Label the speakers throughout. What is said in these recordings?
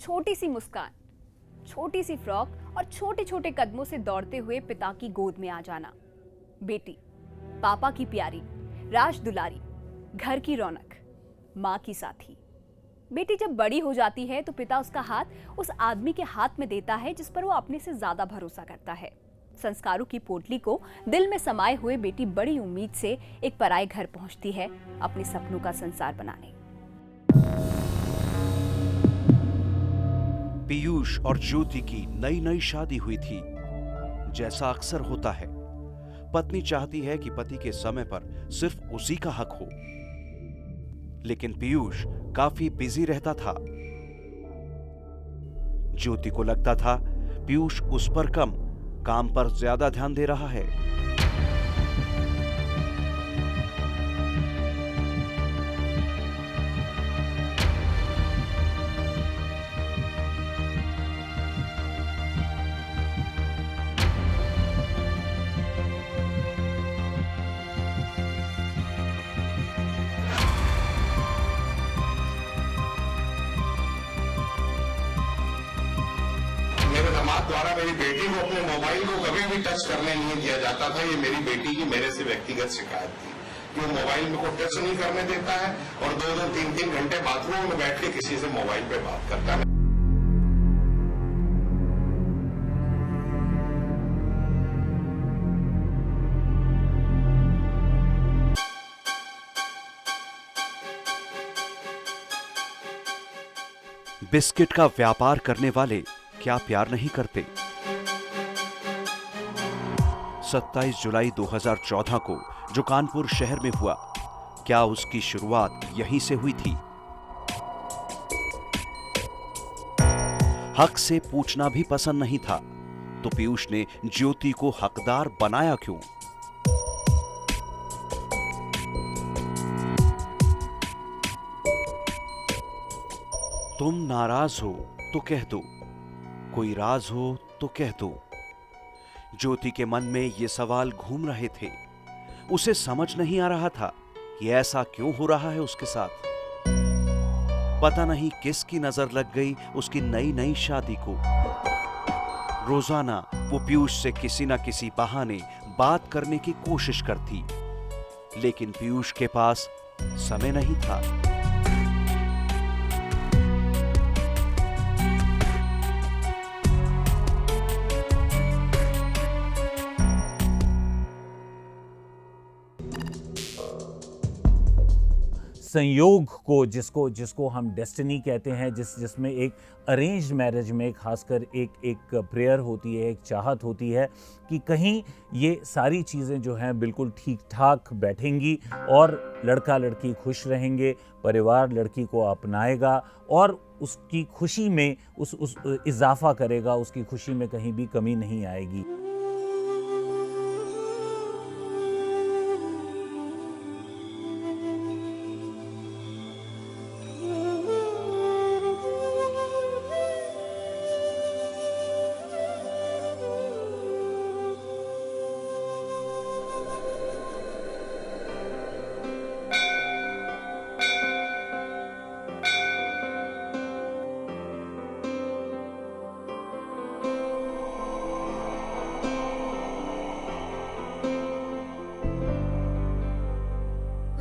Speaker 1: छोटी सी मुस्कान, छोटी सी फ्रॉक और छोटे छोटे कदमों से दौड़ते हुए पिता की गोद में आ जाना। बेटी, पापा की प्यारी, राज दुलारी, घर की रौनक, माँ की साथी। बेटी जब बड़ी हो जाती है तो पिता उसका हाथ उस आदमी के हाथ में देता है जिस पर वो अपने से ज्यादा भरोसा करता है। संस्कारों की पोटली को दिल में समाये हुए बेटी बड़ी उम्मीद से एक पराये घर पहुंचती है अपने सपनों का संसार बनाने।
Speaker 2: पीयूष और ज्योति की नई नई शादी हुई थी। जैसा अक्सर होता है, पत्नी चाहती है कि पति के समय पर सिर्फ उसी का हक हो, लेकिन पीयूष काफी बिजी रहता था। ज्योति को लगता था पीयूष उस पर कम, काम पर ज्यादा ध्यान दे रहा है।
Speaker 3: मेरे दामाद द्वारा मेरी बेटी को अपने मोबाइल को कभी भी टच करने नहीं दिया जाता था। ये मेरी बेटी की मेरे से व्यक्तिगत शिकायत थी कि वो मोबाइल में को टच नहीं करने देता है और 2-2, 3-3 घंटे बाथरूम में बैठ के किसी से मोबाइल पे बात करता है।
Speaker 2: बिस्किट का व्यापार करने वाले क्या प्यार नहीं करते। 27 जुलाई 2014 को जो कानपुर शहर में हुआ, क्या उसकी शुरुआत यहीं से हुई थी? हक से पूछना भी पसंद नहीं था, तो पीयूष ने ज्योति को हकदार बनाया क्यों? तुम नाराज हो तो कह दो, कोई राज हो तो कह दो। ज्योति के मन में ये सवाल घूम रहे थे। उसे समझ नहीं आ रहा था कि ऐसा क्यों हो रहा है उसके साथ। पता नहीं किसकी नजर लग गई उसकी नई नई शादी को। रोजाना वो पीयूष से किसी ना किसी बहाने बात करने की कोशिश करती, लेकिन पीयूष के पास समय नहीं था।
Speaker 4: संयोग को जिसको हम डेस्टिनी कहते हैं, जिसमें एक अरेंज्ड मैरिज में खासकर एक प्रेयर होती है, एक चाहत होती है कि कहीं ये सारी चीज़ें जो हैं बिल्कुल ठीक ठाक बैठेंगी और लड़का लड़की खुश रहेंगे, परिवार लड़की को अपनाएगा और उसकी खुशी में उस इजाफा करेगा, उसकी खुशी में कहीं भी कमी नहीं आएगी।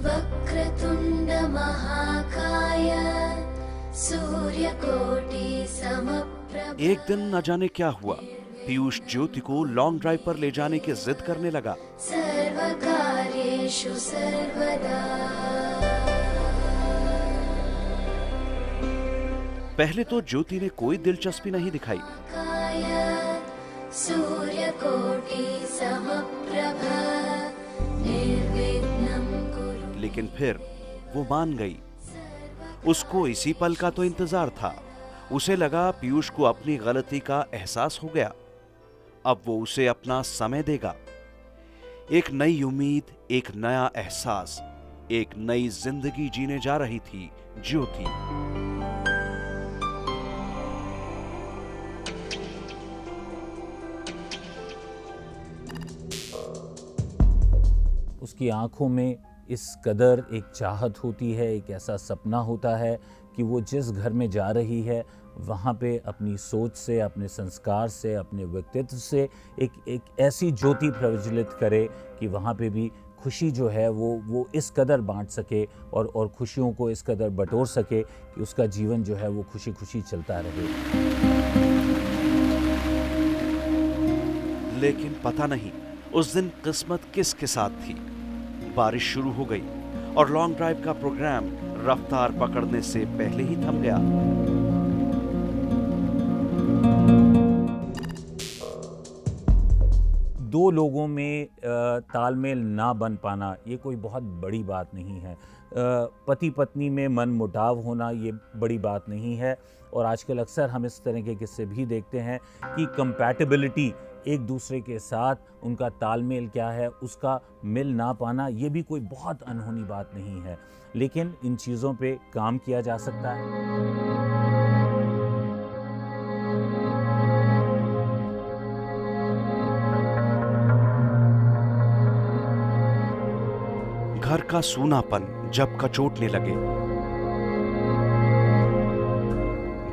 Speaker 5: वक्रतुंड महाकाय सूर्यकोटि समप्रभ।
Speaker 2: एक दिन न जाने क्या हुआ, पीयूष ज्योति को लॉन्ग ड्राइव पर ले जाने की जिद करने लगा।
Speaker 5: सर्वकार्येषु सर्वदा।
Speaker 2: पहले तो ज्योति ने कोई दिलचस्पी नहीं दिखाई,
Speaker 5: काय सूर्यकोटि समप्रभ निर्विघ्नं कुरु।
Speaker 2: लेकिन फिर वो मान गई। उसको इसी पल का तो इंतजार था। उसे लगा पीयूष को अपनी गलती का एहसास हो गया। अब वो उसे अपना समय देगा। एक नई उम्मीद, एक नया एहसास, एक नई जिंदगी जीने जा रही थी ज्योति।
Speaker 4: उसकी आंखों में इस कदर एक चाहत होती है, एक ऐसा सपना होता है कि वो जिस घर में जा रही है वहाँ पे अपनी सोच से, अपने संस्कार से, अपने व्यक्तित्व से एक ऐसी ज्योति प्रज्वलित करे कि वहाँ पे भी खुशी जो है वो इस कदर बांट सके और खुशियों को इस कदर बटोर सके कि उसका जीवन जो है वो खुशी खुशी चलता रहे।
Speaker 2: लेकिन पता नहीं उस दिन किस्मत किसके साथ थी। बारिश शुरू हो गई और लॉन्ग ड्राइव का प्रोग्राम रफ्तार पकड़ने से पहले ही थम गया।
Speaker 4: दो लोगों में तालमेल ना बन पाना ये कोई बहुत बड़ी बात नहीं है। पति पत्नी में मन मुटाव होना ये बड़ी बात नहीं है। और आजकल अक्सर हम इस तरह के किस्से भी देखते हैं कि कंपैटिबिलिटी, एक दूसरे के साथ उनका तालमेल क्या है, उसका मिल ना पाना, ये भी कोई बहुत अनहोनी बात नहीं है। लेकिन इन चीज़ों पे काम किया जा सकता है।
Speaker 2: घर का सूनापन जब कचोटने लगे,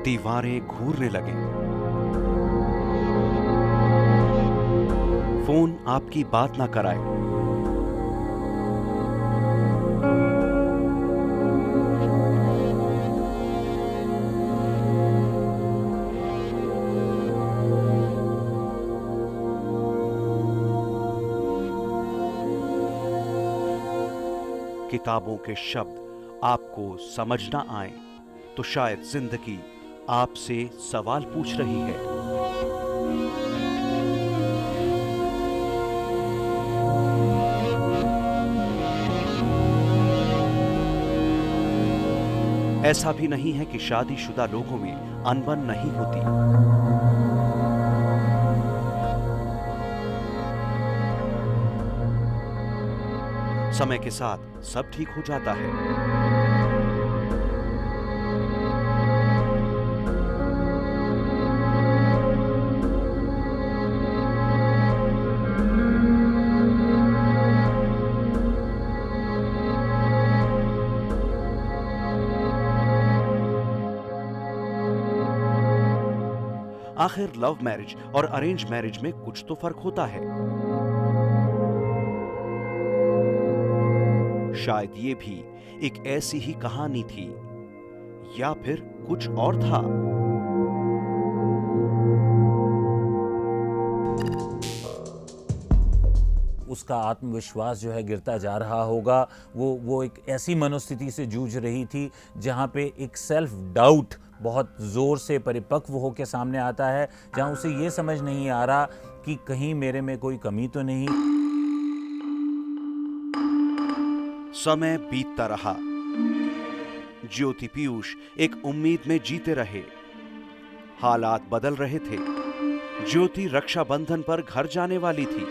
Speaker 2: दीवारें घूरने लगे, फोन आपकी बात ना कराए, किताबों के शब्द आपको समझ ना आए तो शायद जिंदगी आपसे सवाल पूछ रही है। ऐसा भी नहीं है कि शादीशुदा लोगों में अनबन नहीं होती। समय के साथ सब ठीक हो जाता है। आखिर लव मैरिज और अरेंज मैरिज में कुछ तो फर्क होता है। शायद ये भी एक ऐसी ही कहानी थी या फिर कुछ और था।
Speaker 4: उसका आत्मविश्वास जो है गिरता जा रहा होगा। वो एक ऐसी मनोस्थिति से जूझ रही थी जहाँ पे एक सेल्फ डाउट बहुत ज़ोर से परिपक्व होकर सामने आता है, जहाँ उसे ये समझ नहीं आ रहा कि कहीं मेरे में कोई कमी तो नहीं।
Speaker 2: समय बीतता रहा। ज्योति पीयूष एक उम्मीद में जीते रहे। हालात बदल रहे थे। ज्योति रक्षाबंधन पर घर जाने वाली थी।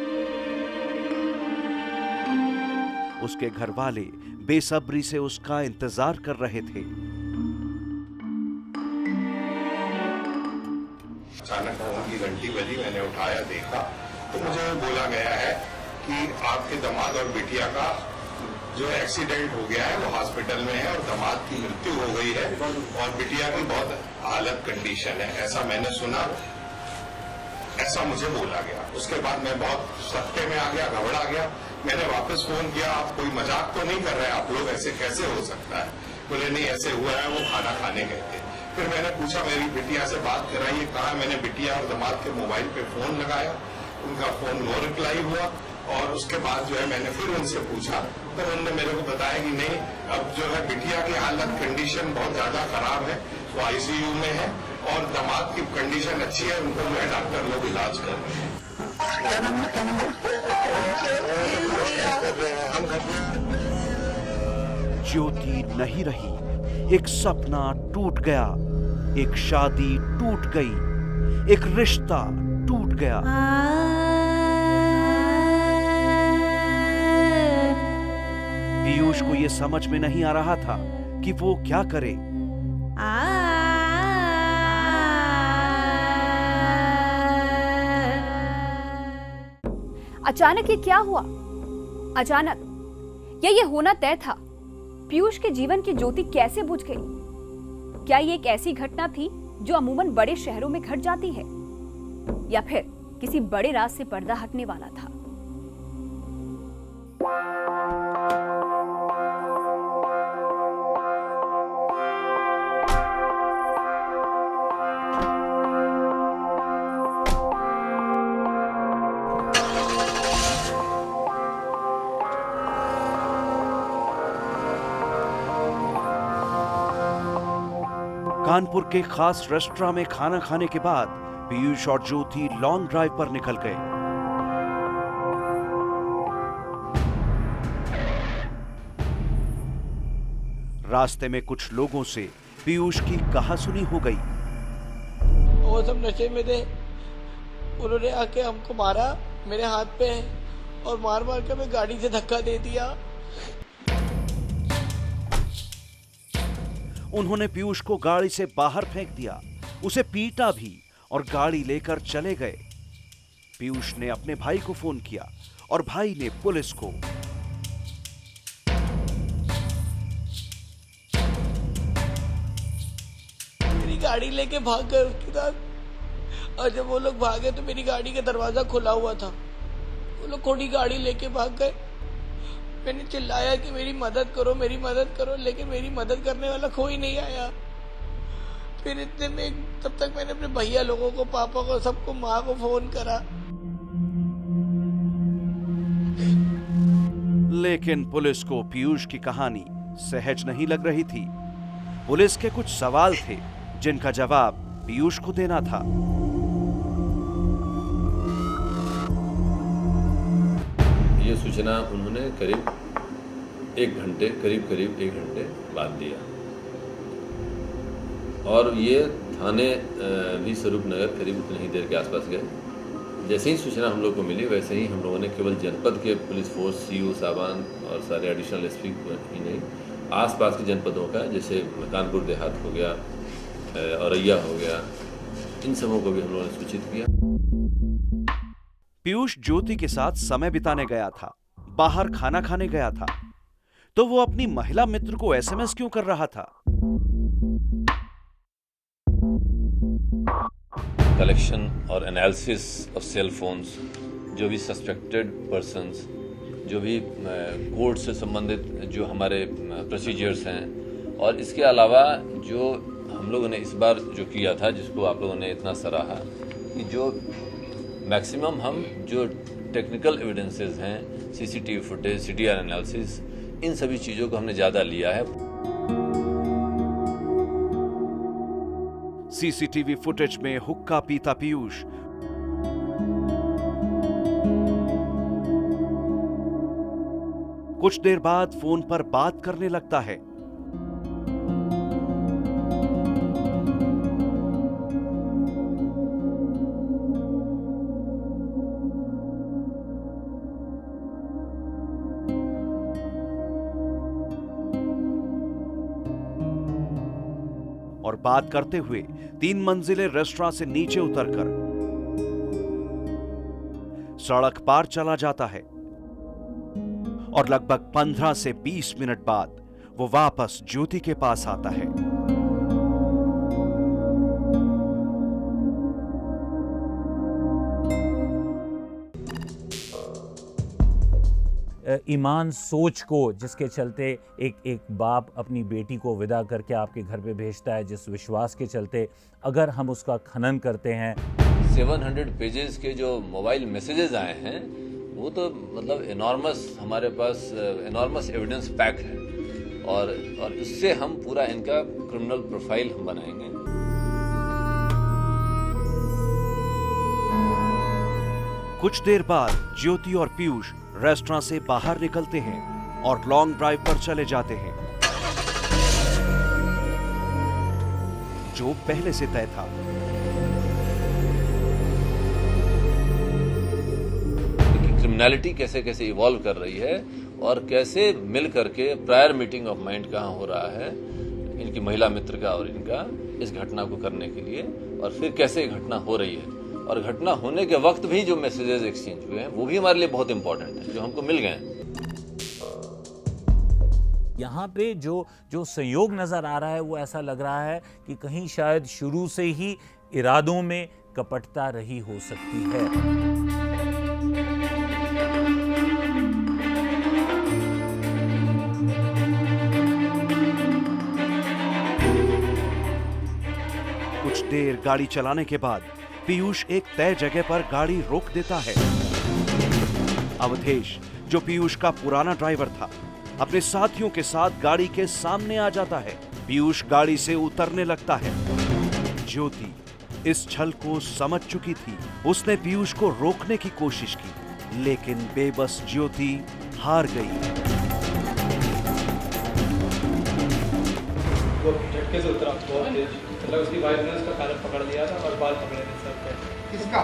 Speaker 2: उसके घर वाले बेसब्री से उसका इंतजार कर रहे थे।
Speaker 3: अचानक फोन की घंटी बजी, मैंने उठाया, देखा तो मुझे बोला गया है कि आपके दामाद और बिटिया का जो एक्सीडेंट हो गया है वो हॉस्पिटल में है और दामाद की मृत्यु हो गई है और बिटिया की बहुत हालत कंडीशन है, ऐसा मैंने सुना, ऐसा मुझे बोला गया। उसके बाद मैं बहुत सख्ते में आ गया, घबरा गया। मैंने वापस फोन किया, आप कोई मजाक तो नहीं कर रहे आप लोग, ऐसे कैसे हो सकता है? बोले नहीं ऐसे हुआ है, वो खाना खाने गए थे। फिर मैंने पूछा, मेरी बिटिया से बात कराइए, कहा? मैंने बिटिया और दामाद के मोबाइल पे फोन लगाया, उनका फोन नो रिप्लाई हुआ। और उसके बाद जो है मैंने फिर उनसे पूछा तो उन्होंने मेरे को बताया कि नहीं, अब जो है बिटिया की हालत कंडीशन बहुत ज्यादा खराब है, वो आईसीयू में है और दामाद की कंडीशन अच्छी है, उनको जो है डॉक्टर लोग इलाज कर रहे हैं।
Speaker 2: ज्योति नहीं रही। एक सपना टूट गया, एक शादी टूट गई, एक रिश्ता टूट गया। पीयूष को यह समझ में नहीं आ रहा था कि वो क्या करे।
Speaker 1: अचानक ये क्या हुआ? अचानक या ये होना तय था? पीयूष के जीवन की ज्योति कैसे बुझ गई? क्या ये एक ऐसी घटना थी जो अमूमन बड़े शहरों में घट जाती है, या फिर किसी बड़े राज से पर्दा हटने वाला था?
Speaker 2: कानपुर के खास रेस्टोरेंट में खाना खाने के बाद पीयूष और ज्योति लॉन्ग ड्राइव पर निकल गए। रास्ते में कुछ लोगों से पीयूष की कहासुनी हो गई।
Speaker 6: वो सब नशे में थे, उन्होंने आके हमको मारा मेरे हाथ पे, और मार मार के मैं गाड़ी से धक्का दे दिया।
Speaker 2: उन्होंने पीयूष को गाड़ी से बाहर फेंक दिया, उसे पीटा भी और गाड़ी लेकर चले गए। पीयूष ने अपने भाई को फोन किया और भाई ने पुलिस को।
Speaker 6: मेरी गाड़ी लेके भाग गए उसके साथ, और जब वो लोग भागे तो मेरी गाड़ी का दरवाजा खुला हुआ था। वो लोग थोड़ी गाड़ी लेके भाग गए। मैंने चिल्लाया कि मेरी मदद करो, लेकिन मेरी मदद करने वाला कोई नहीं आया। फिर इतने में तब तक मैंने अपने भैया लोगों को, पापा को, सबको, माँ को फोन करा।
Speaker 2: लेकिन पुलिस को पीयूष की कहानी सहज नहीं लग रही थी। पुलिस के कुछ सवाल थे जिनका जवाब पीयूष को देना था।
Speaker 7: ये सूचना उन्होंने करीब एक घंटे बाद दिया, और ये थाने भी स्वरूप नगर करीब उतनी ही देर के आसपास गए। जैसे ही सूचना हम लोग को मिली, वैसे ही हम लोगों ने केवल जनपद के पुलिस फोर्स, सीओ साहबान और सारे एडिशनल एसपी ही नहीं, आसपास के जनपदों का, जैसे कानपुर देहात हो गया, औरैया हो गया, इन सबों को भी हम लोगों ने सूचित किया।
Speaker 2: पीयूष ज्योति के साथ समय बिताने गया था, बाहर खाना खाने गया था, तो वो अपनी महिला मित्र को एसएमएस क्यों कर रहा था?
Speaker 7: कलेक्शन और एनालिसिस ऑफ सेल फोन्स, जो भी सस्पेक्टेड पर्सन्स, जो भी कोर्ट से संबंधित जो हमारे प्रोसीजर्स हैं, और इसके अलावा जो हम लोगों ने इस बार जो किया था, जिसको आप लोगों ने इतना सराहा, कि जो मैक्सिमम हम जो टेक्निकल एविडेंसेस हैं, सीसीटीवी फुटेज, सीडीआर एनालिसिस, इन सभी चीज़ों को हमने ज़्यादा लिया है।
Speaker 2: सीसीटीवी फुटेज में हुक्का पीता पीयूष, कुछ देर बाद फोन पर बात करने लगता है। और बात करते हुए 3 मंजिले रेस्टोरेंट से नीचे उतरकर सड़क पार चला जाता है, और लगभग 15 से 20 मिनट बाद वो वापस ज्योति के पास आता है।
Speaker 4: ईमान सोच को, जिसके चलते एक बाप अपनी बेटी को विदा करके आपके घर पे भेजता है, जिस विश्वास के चलते अगर हम उसका खनन करते हैं।
Speaker 7: 700 पेजेस के जो मोबाइल मैसेजेस आए हैं, वो तो मतलब एनॉर्मस, हमारे पास एनॉर्मस एविडेंस पैक है, और इससे हम पूरा इनका क्रिमिनल प्रोफाइल हम बनाएंगे।
Speaker 2: कुछ देर बाद ज्योति और पीयूष रेस्टोरेंट से बाहर निकलते हैं और लॉन्ग ड्राइव पर चले जाते हैं, जो पहले से तय था।
Speaker 7: क्रिमिनलिटी कैसे कैसे इवॉल्व कर रही है, और कैसे मिल करके प्रायर मीटिंग ऑफ माइंड कहाँ हो रहा है इनकी महिला मित्र का और इनका, इस घटना को करने के लिए, और फिर कैसे घटना हो रही है, और घटना होने के वक्त भी जो मैसेजेस एक्सचेंज हुए हैं वो भी हमारे लिए बहुत इंपॉर्टेंट है, जो हमको मिल गए हैं।
Speaker 4: यहाँ पे जो संयोग नज़र आ रहा है वो ऐसा लग रहा है कि कहीं शायद शुरू से ही इरादों में कपटता रही हो सकती है।
Speaker 2: कुछ देर गाड़ी चलाने के बाद पीयूष एक तय जगह पर गाड़ी रोक देता है। अवधेश, जो पीयूष का पुराना ड्राइवर था, अपने साथियों के साथ गाड़ी के सामने आ जाता है। पीयूष गाड़ी से उतरने लगता है। ज्योति इस छल को समझ चुकी थी। उसने पीयूष को रोकने की कोशिश की, लेकिन बेबस ज्योति हार गई।
Speaker 8: वो झटके से उतरा बहुत तेज, मतलब उसकी वाइफ ने उसका कॉलर पकड़ लिया था और बाल पकड़े थे सर पे।
Speaker 9: किसका?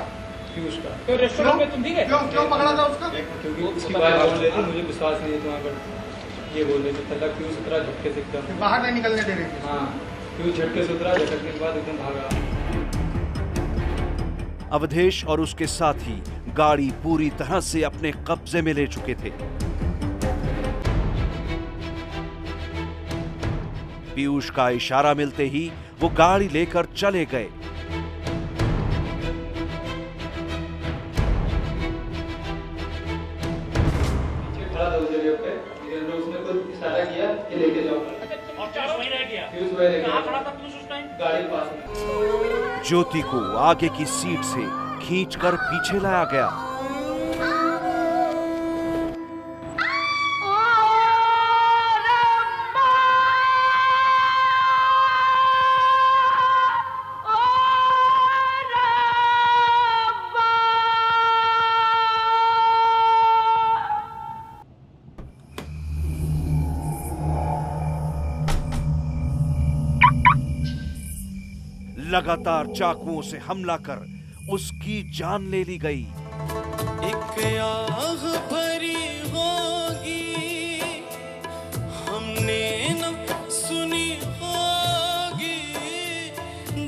Speaker 8: पीयूष का।
Speaker 9: तो रेस्टोरेंट में तुम भी गए? क्यों पकड़ा था उसका?
Speaker 8: क्योंकि उसकी वाइफ बोल रही थी मुझे विश्वास नहीं है तुम्हारे पर, ये बोल रही थी। तब पीयूष उतरा झटके से एकदम,
Speaker 9: बाहर नहीं निकलने दे रही थी।
Speaker 8: हाँ, पीयूष झटके से उतरा, झटकने के बाद एकदम भागा।
Speaker 2: अवधेश और उसके साथी गाड़ी पूरी तरह से अपने कब्जे में ले चुके थे। पीयूष का इशारा मिलते ही वो गाड़ी लेकर चले गए।
Speaker 8: खड़ा था उस जगह पे, उसने कुछ इशारा किया कि लेके जाओ। पीयूष वही रह गया, गाड़ी पास में।
Speaker 2: ज्योति को आगे की सीट से खींचकर पीछे लाया गया। लगातार चाकुओं से हमला कर उसकी जान ले ली गई।
Speaker 10: एक आह भरी होगी हमने न सुनी होगी,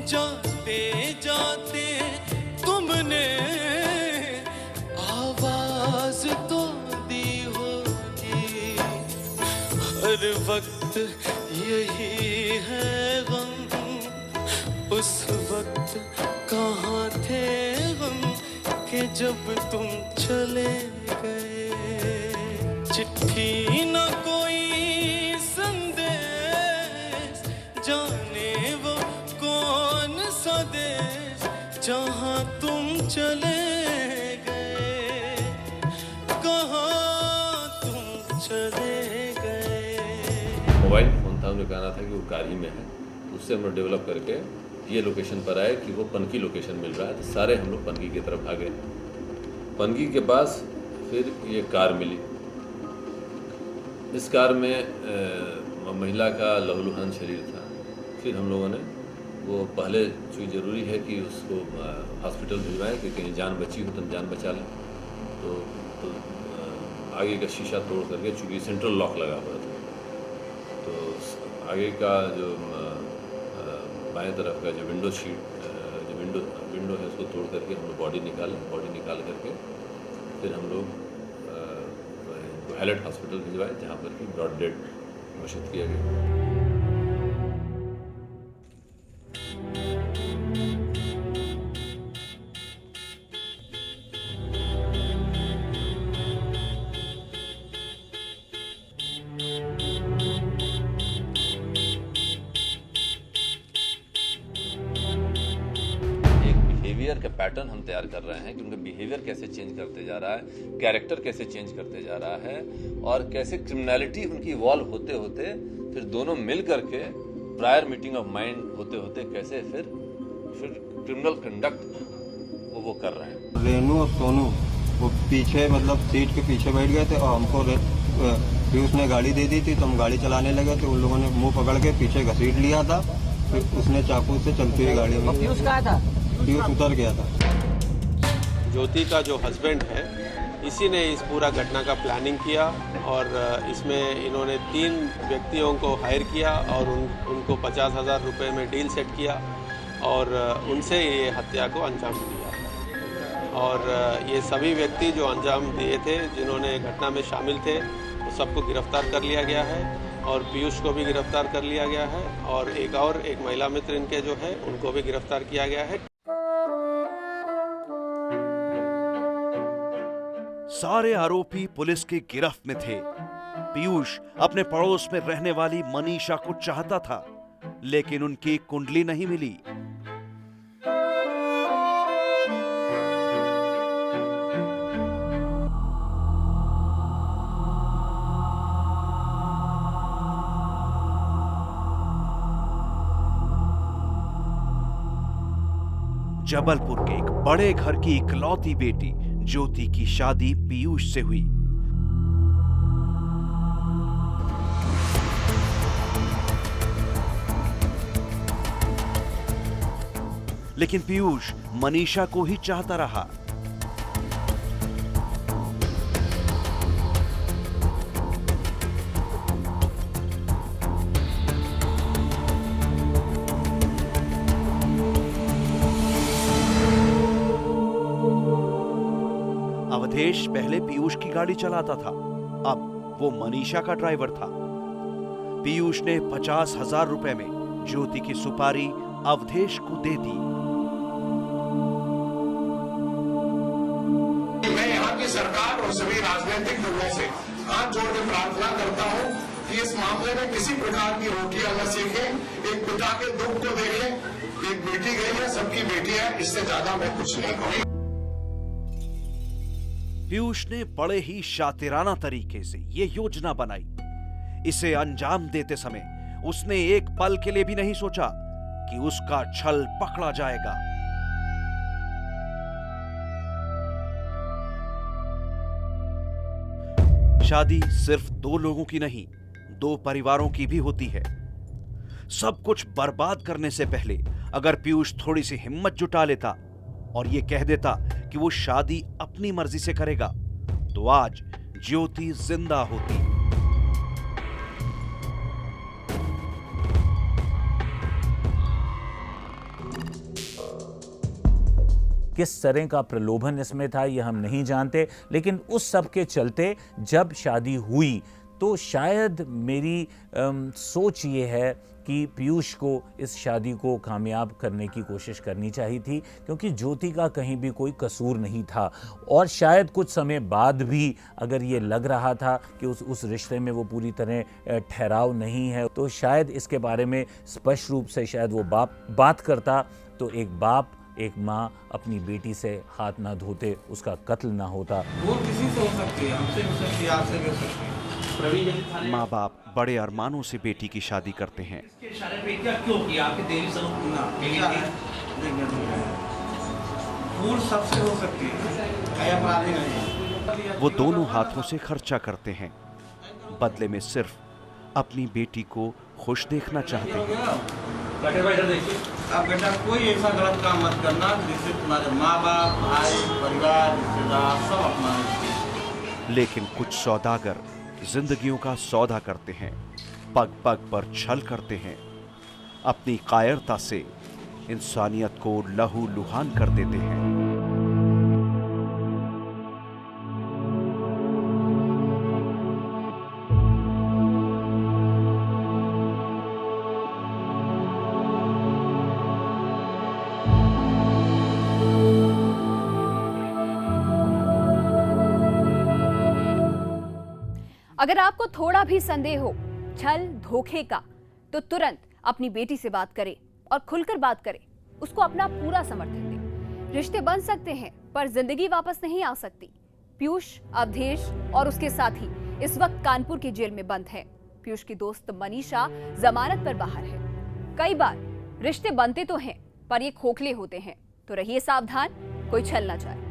Speaker 10: जाते जाते तुमने आवाज तो दी होगी। हर वक्त यही है गम, उस वक्त कहाँ थे हम कि जब तुम चले गए। चिट्ठी न कोई संदेश, जाने वो कौन सा देश जहाँ तुम चले गए, कहाँ तुम चले गए।
Speaker 7: मोबाइल फोन था, उन्हें कहना था कि वो गाड़ी में है। उससे हम लोग डेवलप करके ये लोकेशन पर आए कि वो पनकी लोकेशन मिल रहा है, तो सारे हम लोग पनकी की तरफ भागे। पनकी के पास फिर ये कार मिली। इस कार में महिला का लहूलुहान शरीर था। फिर हम लोगों ने वो पहले चूँकि ज़रूरी है कि उसको हॉस्पिटल भिजवाएं कि कहीं जान बची हो तो जान बचा लें, तो आगे का शीशा तोड़ करके, चूँकि सेंट्रल लॉक लगा हुआ था, तो आगे का जो बाएं तरफ का जो विंडो है उसको तोड़ करके हम लोग बॉडी निकाल करके फिर हम लोग हाईलाइट हॉस्पिटल भिजवाए, जहाँ पर कि ब्रॉड डेड घोषित किया गया। बिहेवियर का पैटर्न हम तैयार कर रहे हैं कि उनका बिहेवियर कैसे चेंज करते जा रहा है, कैरेक्टर कैसे चेंज करते जा रहा है, और कैसे क्रिमिनलिटी उनकी इवॉल्व होते होते फिर दोनों मिल करके प्रायर मीटिंग ऑफ माइंड होते होते कैसे फिर क्रिमिनल कंडक्ट वो कर रहे हैं।
Speaker 11: रेनू और सोनू वो पीछे, मतलब सीट के पीछे बैठ गए थे और हमको पीयूष ने गाड़ी दे दी थी, तो हम गाड़ी चलाने लगे थे। उन लोगों ने मुंह पकड़ के पीछे घसीट लिया था, फिर उसने चाकू से चलती हुई गाड़ी में।
Speaker 9: पीयूष कहाँ था?
Speaker 11: पीयूष उतर गया था।
Speaker 12: ज्योति का जो हस्बैंड है, इसी ने इस पूरा घटना का प्लानिंग किया और इसमें इन्होंने 3 व्यक्तियों को हायर किया और उनको 50,000 रुपये में डील सेट किया और उनसे ये हत्या को अंजाम दिया। और ये सभी व्यक्ति जो अंजाम दिए थे, जिन्होंने घटना में शामिल थे, वो सबको गिरफ्तार कर लिया गया है और पीयूष को भी गिरफ्तार कर लिया गया है और एक महिला मित्र इनके जो है उनको भी गिरफ्तार किया गया है।
Speaker 2: सारे आरोपी पुलिस की गिरफ्त में थे। पीयूष अपने पड़ोस में रहने वाली मनीषा को चाहता था, लेकिन उनकी कुंडली नहीं मिली। जबलपुर के एक बड़े घर की इकलौती बेटी ज्योति की शादी पीयूष से हुई। लेकिन पीयूष मनीषा को ही चाहता रहा। अवधेश पहले पीयूष की गाड़ी चलाता था, अब वो मनीषा का ड्राइवर था। पीयूष ने 50,000 रुपए में ज्योति की सुपारी अवधेश को दे दी।
Speaker 3: मैं यहाँ की सरकार और सभी राजनीतिक दलों से हाथ जोड़ के प्रार्थना करता हूँ कि इस मामले में किसी प्रकार की रोटियां न सीखें, एक पिता के दुख को देखें। एक बेटी गई है, सबकी बेटी है, इससे ज्यादा मैं कुछ नहीं कहूँगा।
Speaker 2: पीयूष ने बड़े ही शातिराना तरीके से ये योजना बनाई। इसे अंजाम देते समय उसने एक पल के लिए भी नहीं सोचा कि उसका छल पकड़ा जाएगा। शादी सिर्फ दो लोगों की नहीं, दो परिवारों की भी होती है। सब कुछ बर्बाद करने से पहले अगर पीयूष थोड़ी सी हिम्मत जुटा लेता और ये कह देता कि वो शादी अपनी मर्जी से करेगा, तो आज ज्योति जिंदा होती।
Speaker 4: किस तरह का प्रलोभन इसमें था ये हम नहीं जानते, लेकिन उस सब के चलते जब शादी हुई तो शायद मेरी सोच ये है कि पीयूष को इस शादी को कामयाब करने की कोशिश करनी चाहिए थी, क्योंकि ज्योति का कहीं भी कोई कसूर नहीं था। और शायद कुछ समय बाद भी अगर ये लग रहा था कि उस रिश्ते में वो पूरी तरह ठहराव नहीं है, तो शायद इसके बारे में स्पष्ट रूप से शायद वो बात करता, तो एक बाप एक माँ अपनी बेटी से हाथ ना धोते, उसका कत्ल ना होता।
Speaker 9: वो किसी से हो सकती है, हमसे हो सकती है, आपसे भी हो सकती है।
Speaker 2: माँ बाप बड़े अरमानों से बेटी की शादी करते हैं।
Speaker 9: क्यों किया आपके देवी फूल सबसे हो सकती है।
Speaker 2: वो दोनों हाथों से खर्चा करते हैं, बदले में सिर्फ अपनी बेटी को खुश देखना चाहते हैं।
Speaker 9: अब बेटा कोई ऐसा गलत काम मत करना जिससे तुम्हारे माँ बाप, भाई, परिवार, रिश्तेदार सब अपना।
Speaker 2: लेकिन कुछ सौदागर जिंदगियों का सौदा करते हैं, पग पग पर छल करते हैं, अपनी कायरता से इंसानियत को लहू लुहान कर देते हैं।
Speaker 1: अगर आपको थोड़ा भी संदेह हो छल धोखे का, तो तुरंत अपनी बेटी से बात करें और खुलकर बात करें, उसको अपना पूरा समर्थन दें। रिश्ते बन सकते हैं पर जिंदगी वापस नहीं आ सकती। पीयूष, अवधेश और उसके साथी इस वक्त कानपुर की जेल में बंद हैं। पीयूष की दोस्त मनीषा जमानत पर बाहर है। कई बार रिश्ते बनते तो हैं पर ये खोखले होते हैं, तो रहिए सावधान, कोई छल ना जाए।